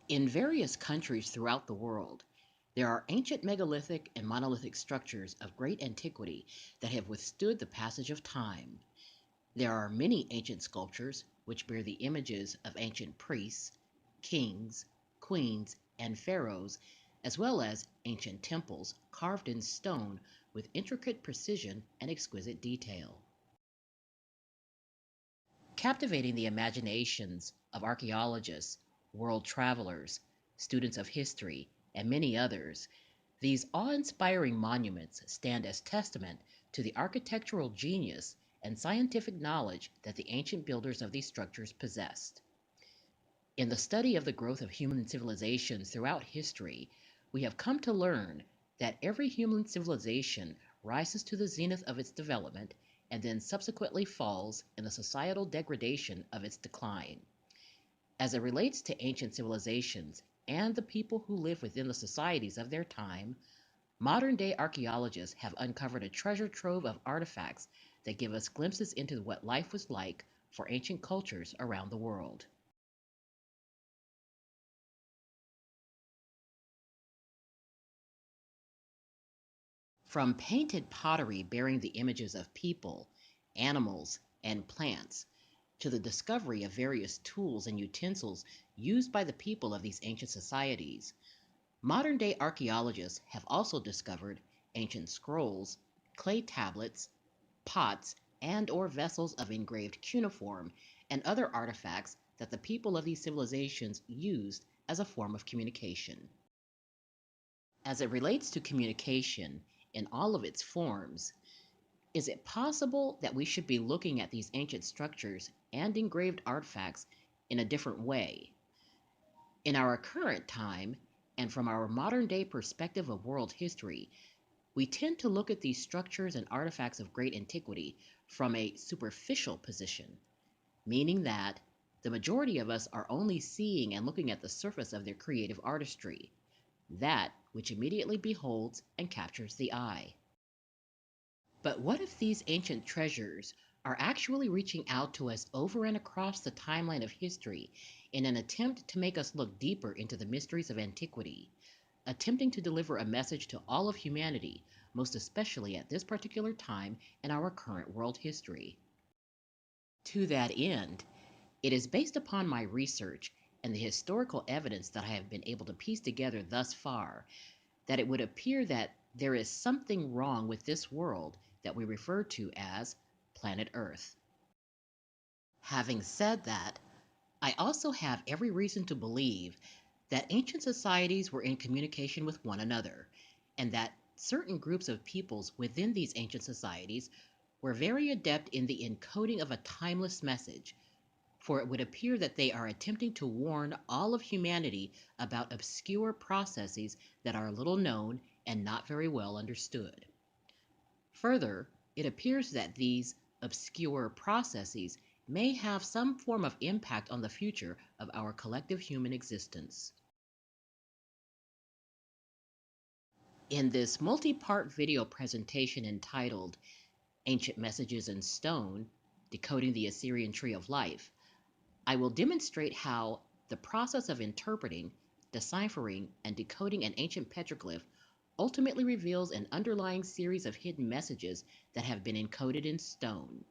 In various countries throughout the world, there are ancient megalithic and monolithic structures of great antiquity that have withstood the passage of time. There are many ancient sculptures which bear the images of ancient priests, kings, queens, and pharaohs, as well as ancient temples carved in stone with intricate precision and exquisite detail. Captivating the imaginations of archaeologists, world travelers, students of history, and many others, these awe inspiring monuments stand as testament to the architectural genius and scientific knowledge that the ancient builders of these structures possessed. In the study of the growth of human civilizations throughout history, we have come to learn that every human civilization rises to the zenith of its development and then subsequently falls in the societal degradation of its decline. As it relates to ancient civilizations and the people who live within the societies of their time, modern day archaeologists have uncovered a treasure trove of artifacts that give us glimpses into what life was like for ancient cultures around the world. From painted pottery bearing the images of people, animals, and plants, to the discovery of various tools and utensils used by the people of these ancient societies, modern day archaeologists have also discovered ancient scrolls, clay tablets, pots, and or vessels of engraved cuneiform and other artifacts that the people of these civilizations used as a form of communication. As it relates to communication in all of its forms, is it possible that we should be looking at these ancient structures and engraved artifacts in a different way? In our current time, and from our modern day perspective of world history, we tend to look at these structures and artifacts of great antiquity from a superficial position, meaning that the majority of us are only seeing and looking at the surface of their creative artistry, that which immediately beholds and captures the eye. But what if these ancient treasures are actually reaching out to us over and across the timeline of history in an attempt to make us look deeper into the mysteries of antiquity, attempting to deliver a message to all of humanity, most especially at this particular time in our current world history? To that end, it is based upon my research and the historical evidence that I have been able to piece together thus far that it would appear that there is something wrong with this world that we refer to as planet Earth. Having said that, I also have every reason to believe that ancient societies were in communication with one another, and that certain groups of peoples within these ancient societies were very adept in the encoding of a timeless message, for it would appear that they are attempting to warn all of humanity about obscure processes that are little known and not very well understood. Further, it appears that these obscure processes may have some form of impact on the future of our collective human existence. In this multi-part video presentation entitled Ancient Messages in Stone, Decoding the Assyrian Tree of Life, I will demonstrate how the process of interpreting, deciphering, and decoding an ancient petroglyph ultimately reveals an underlying series of hidden messages that have been encoded in stone.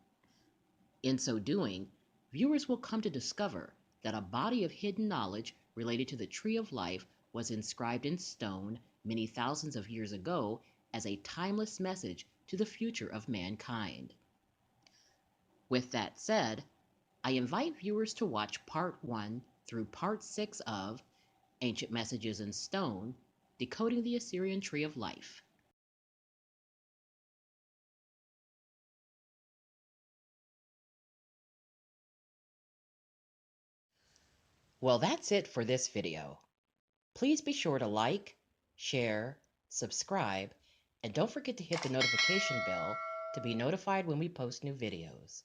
In so doing, viewers will come to discover that a body of hidden knowledge related to the Tree of Life was inscribed in stone many thousands of years ago as a timeless message to the future of mankind. With that said, I invite viewers to watch Part 1 through Part 6 of Ancient Messages in Stone, Decoding the Assyrian Tree of Life. Well, that's it for this video. Please be sure to like, share, subscribe, and don't forget to hit the notification bell to be notified when we post new videos.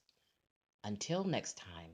Until next time.